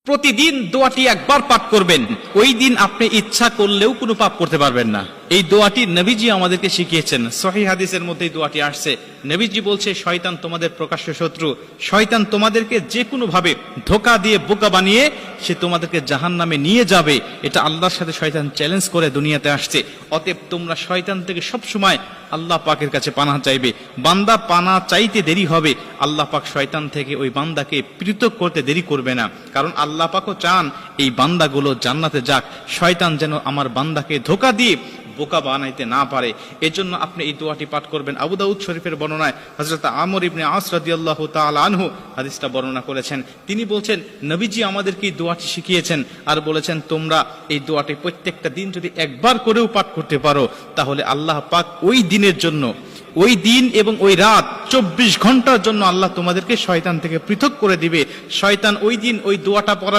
প্রতিদিন দোয়াটি একবার পাঠ করবেন, ওই দিন আপনি ইচ্ছা করলেও কোনো পাপ করতে পারবেন না। এই দোয়াটি নবীজি আমাদেরকে শিখিয়েছেন। সহিহ হাদিসের মধ্যে এই দোয়াটি আসছে। নবীজি বলছে, শয়তান তোমাদের প্রকাশ্য শত্রু। শয়তান তোমাদেরকে যে কোনো ভাবে ধোঁকা দিয়ে বোকা বানিয়ে সে তোমাদেরকে জাহান্নামে নিয়ে যাবে। এটা আল্লাহর সাথে শয়তান চ্যালেঞ্জ করে দুনিয়াতে আসছে। অতএব তোমরা শয়তান থেকে সব সময় আল্লাহ পাকের কাছে পানাহ চাইবে। বান্দা পানাহ চাইতে দেরি হবে, আল্লাহ পাক শয়তান থেকে ওই বান্দাকে পৃথক করতে দেরি করবে না। কারণ আল্লাহ পাকও চান এই বান্দাগুলো জান্নাতে যাক, শয়তান যেন আমার বান্দাকে ধোঁকা দিয়ে বোকা বানাইতে না পারে। এজন্য আপনি এই দোয়াটি পাঠ করবেন। আবু দাউদ শরীফের বর্ণনায় হযরত আমর ইবনে আস রাদিয়াল্লাহু তাআলা আনহু হাদিসটা বর্ণনা করেছেন। তিনি বলছেন, নবীজি আমাদেরকে এই দোয়াটি শিখিয়েছেন আর বলেছেন, তোমরা এই দোয়াটি প্রত্যেকটা দিন যদি একবার করেও পাঠ করতে পারো, তাহলে আল্লাহ পাক ওই দিনের জন্য, ওই দিন এবং ওই রাত 24 ঘন্টার জন্য আল্লাহ তোমাদেরকে শয়তান থেকে পৃথক করে দিবে। শয়তান ওই দিন ওই দোয়াটা পড়ার